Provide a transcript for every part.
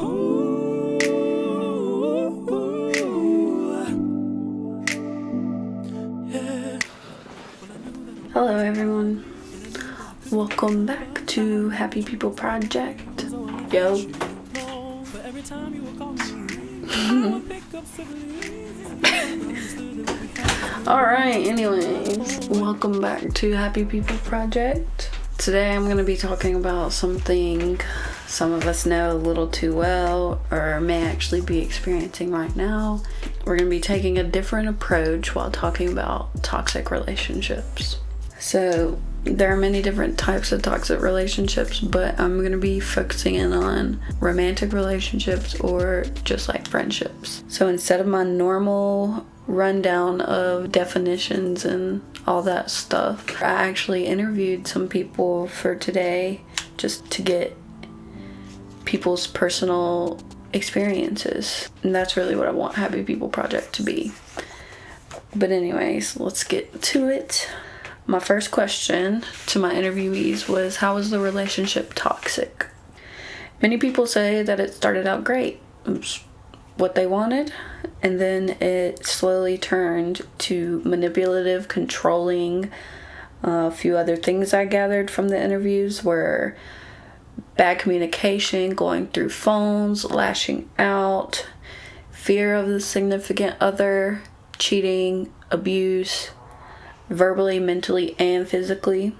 Hello everyone, welcome back to Happy People Project. Yo. Alright, anyways, welcome back to Happy People Project. Today I'm going to be talking about something some of us know a little too well or may actually be experiencing right now. We're going to be taking a different approach while talking about toxic relationships. So there are many different types of toxic relationships, but I'm going to be focusing in on romantic relationships or just like friendships. So instead of my normal rundown of definitions and all that stuff, I actually interviewed some people for today just to get people's personal experiences. And that's really what I want Happy People Project to be. But anyways, let's get to it. My first question to my interviewees was, how was the relationship toxic? Many people say that it started out great. It was what they wanted, and then it slowly turned to manipulative, controlling. A few other things I gathered from the interviews were bad communication, going through phones, lashing out, fear of the significant other, cheating, abuse, verbally, mentally, and physically.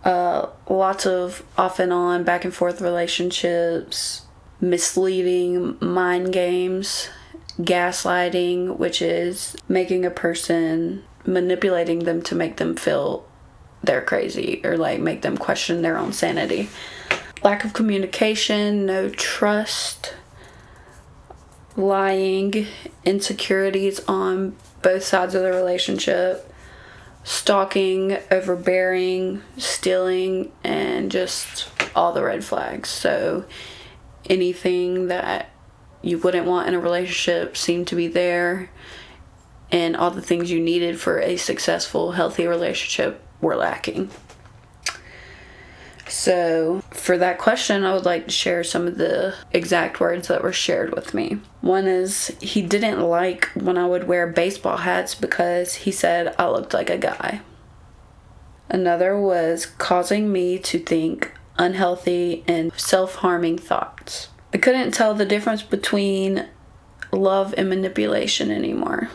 Lots of off and on, back and forth relationships, misleading mind games, gaslighting, which is making a person, manipulating them to make them feel they're crazy or like make them question their own sanity. Lack of communication, no trust, lying, insecurities on both sides of the relationship, stalking, overbearing, stealing, and just all the red flags. So anything that you wouldn't want in a relationship seemed to be there, and all the things you needed for a successful, healthy relationship were lacking. So for that question, I would like to share some of the exact words that were shared with me. One is, he didn't like when I would wear baseball hats because he said I looked like a guy. Another was causing me to think unhealthy and self-harming thoughts. I couldn't tell the difference between love and manipulation anymore.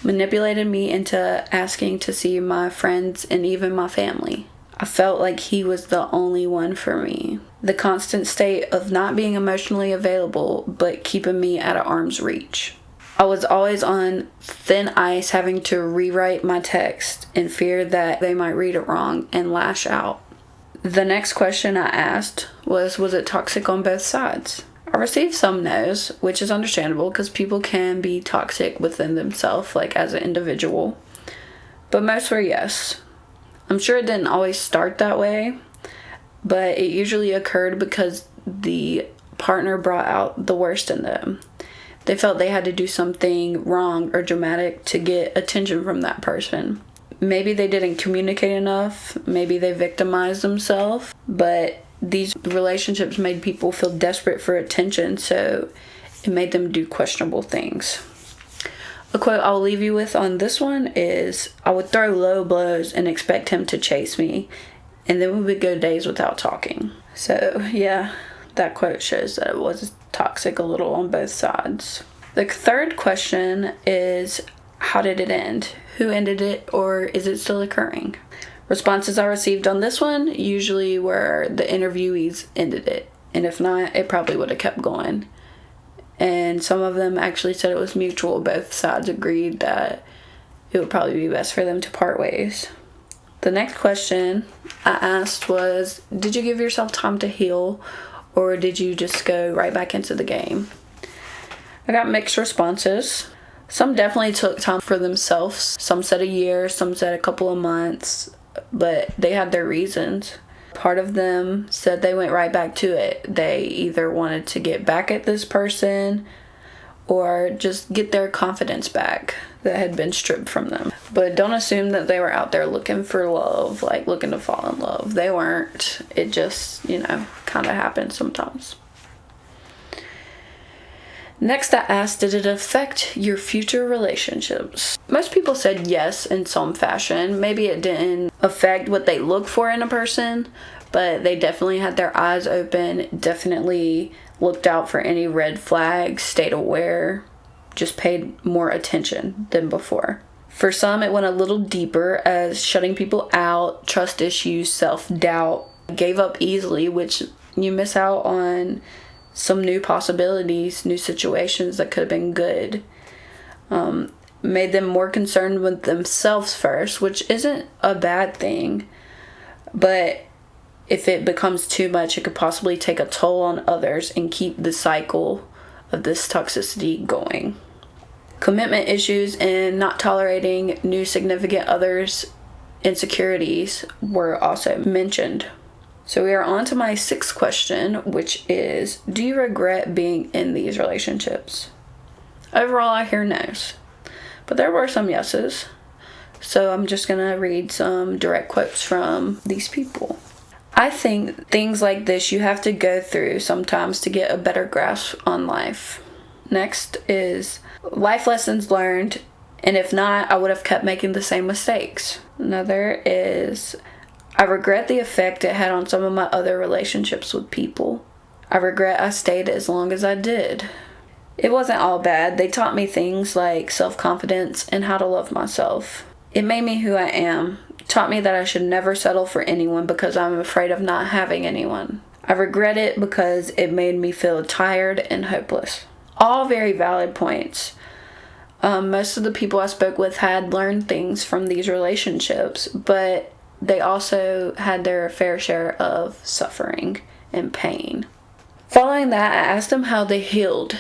Manipulated me into asking to see my friends and even my family. I felt like he was the only one for me. The constant state of not being emotionally available, but keeping me at arm's reach. I was always on thin ice, having to rewrite my text in fear that they might read it wrong and lash out. The next question I asked was it toxic on both sides? I received some no's, which is understandable because people can be toxic within themselves, like as an individual. But most were yes. I'm sure it didn't always start that way, but it usually occurred because the partner brought out the worst in them. They felt they had to do something wrong or dramatic to get attention from that person. Maybe they didn't communicate enough, maybe they victimized themselves, but these relationships made people feel desperate for attention, so it made them do questionable things. A quote I'll leave you with on this one is, I would throw low blows and expect him to chase me, and then we would go days without talking. So yeah, that quote shows that it was toxic a little on both sides. The third question is, how did it end? Who ended it, or is it still occurring? Responses I received on this one usually were the interviewees ended it, and if not, it probably would have kept going. And some of them actually said it was mutual. Both sides agreed that it would probably be best for them to part ways. The next question I asked was, did you give yourself time to heal, or did you just go right back into the game? I got mixed responses. Some definitely took time for themselves. Some said a year, some said a couple of months, but they had their reasons. Part of them said they went right back to it. They either wanted to get back at this person or just get their confidence back that had been stripped from them. But don't assume that they were out there looking for love, like looking to fall in love. They weren't. It just, kind of happens sometimes. Next, I asked, did it affect your future relationships? Most people said yes in some fashion. Maybe it didn't affect what they look for in a person, but they definitely had their eyes open, definitely looked out for any red flags, stayed aware, just paid more attention than before. For some, it went a little deeper, as shutting people out, trust issues, self-doubt, gave up easily, which you miss out on some new possibilities, new situations that could have been good. Made them more concerned with themselves first, which isn't a bad thing. But if it becomes too much, it could possibly take a toll on others and keep the cycle of this toxicity going. Commitment issues and not tolerating new significant others' insecurities were also mentioned. So we are on to my 6th question, which is, do you regret being in these relationships? Overall, I hear no's, but there were some yeses. So I'm just going to read some direct quotes from these people. I think things like this you have to go through sometimes to get a better grasp on life. Next is life lessons learned, and if not, I would have kept making the same mistakes. Another is, I regret the effect it had on some of my other relationships with people. I regret I stayed as long as I did. It wasn't all bad. They taught me things like self-confidence and how to love myself. It made me who I am. Taught me that I should never settle for anyone because I'm afraid of not having anyone. I regret it because it made me feel tired and hopeless. All very valid points. Most of the people I spoke with had learned things from these relationships, but they also had their fair share of suffering and pain. Following that, I asked them how they healed.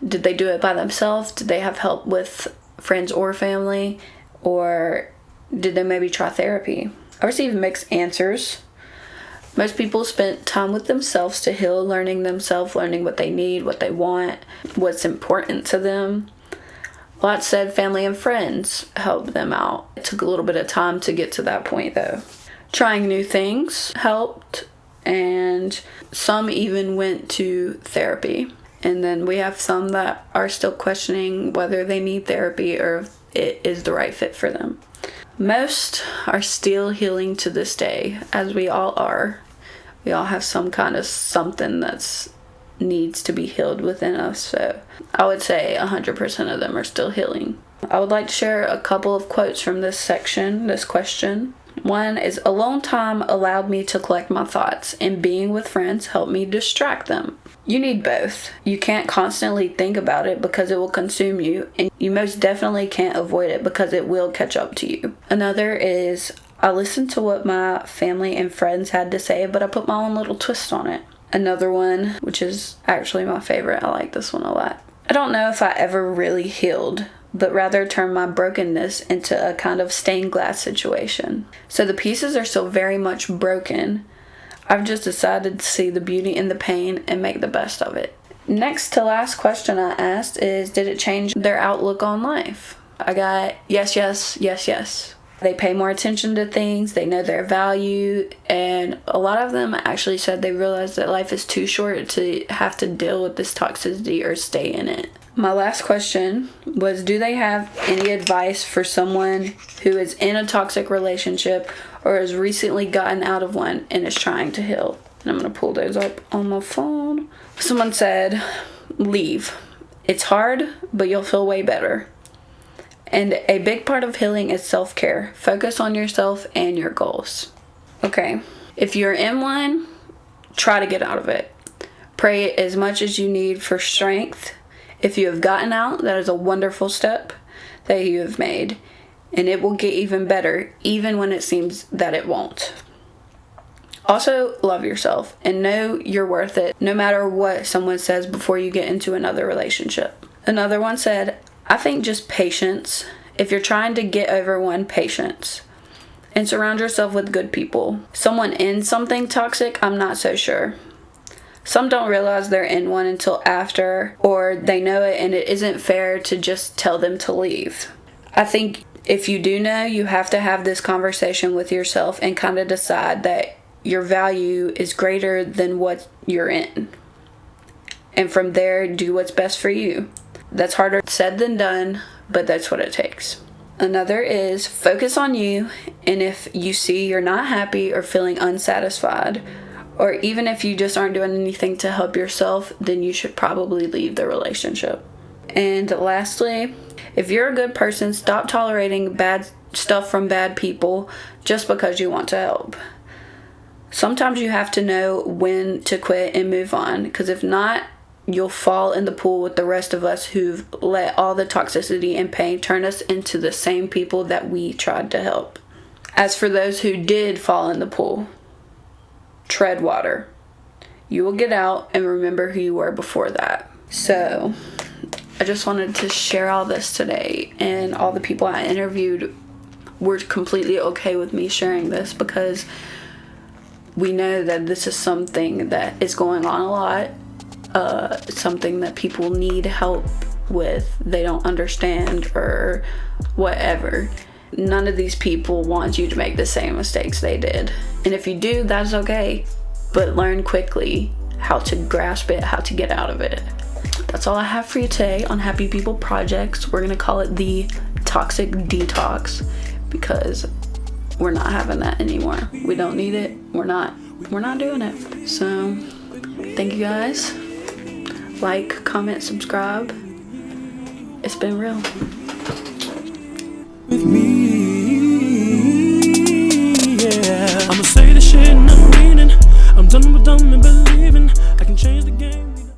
Did they do it by themselves? Did they have help with friends or family? Or did they maybe try therapy? I received mixed answers. Most people spent time with themselves to heal, learning themselves, learning what they need, what they want, what's important to them. Lots said family and friends helped them out. It took a little bit of time to get to that point, though. Trying new things helped, and some even went to therapy. And then we have some that are still questioning whether they need therapy or if it is the right fit for them. Most are still healing to this day, as we all are. We all have some kind of something that's needs to be healed within us, so I would say 100% of them are still healing. I would like to share a couple of quotes from this section, this question. One is, alone time allowed me to collect my thoughts, and being with friends helped me distract them. You need both. You can't constantly think about it because it will consume you, and you most definitely can't avoid it because it will catch up to you. Another is, I listened to what my family and friends had to say, but I put my own little twist on it. Another one, which is actually my favorite, I like this one a lot. I don't know if I ever really healed, but rather turned my brokenness into a kind of stained glass situation. So the pieces are still very much broken. I've just decided to see the beauty in the pain and make the best of it. Next to last question I asked is, did it change their outlook on life? I got yes, yes, yes, yes. They pay more attention to things, they know their value, and a lot of them actually said they realized that life is too short to have to deal with this toxicity or stay in it. My last question was, do they have any advice for someone who is in a toxic relationship or has recently gotten out of one and is trying to heal? And I'm going to pull those up on my phone. Someone said, leave. It's hard, but you'll feel way better. And a big part of healing is self-care. Focus on yourself and your goals. Okay, if you're in one, try to get out of it. Pray as much as you need for strength. If you have gotten out, that is a wonderful step that you have made. And it will get even better, even when it seems that it won't. Also, love yourself and know you're worth it, no matter what someone says before you get into another relationship. Another one said, I think just patience. If you're trying to get over one, patience. And surround yourself with good people. Someone in something toxic, I'm not so sure. Some don't realize they're in one until after, or they know it and it isn't fair to just tell them to leave. I think if you do know, you have to have this conversation with yourself and kind of decide that your value is greater than what you're in. And from there, do what's best for you. That's harder said than done, but that's what it takes. Another is focus on you, and if you see you're not happy or feeling unsatisfied, or even if you just aren't doing anything to help yourself, then you should probably leave the relationship. And lastly, if you're a good person, stop tolerating bad stuff from bad people just because you want to help. Sometimes you have to know when to quit and move on, because if not, you'll fall in the pool with the rest of us who've let all the toxicity and pain turn us into the same people that we tried to help. As for those who did fall in the pool, tread water. You will get out and remember who you were before that. So, I just wanted to share all this today, and all the people I interviewed were completely okay with me sharing this, because we know that this is something that is going on a lot. Something that people need help with, they don't understand or whatever. None of these people want you to make the same mistakes they did, and if you do, that's okay, but learn quickly how to grasp it, how to get out of it. That's all I have for you today on Happy People Projects. We're gonna call it the Toxic Detox, because we're not having that anymore. We don't need it. We're not doing it. So thank you guys. Like, comment, subscribe. It's been real. With me, yeah. I'ma say the shit and I'm meaning. I'm done with dumb and believing I can change the game.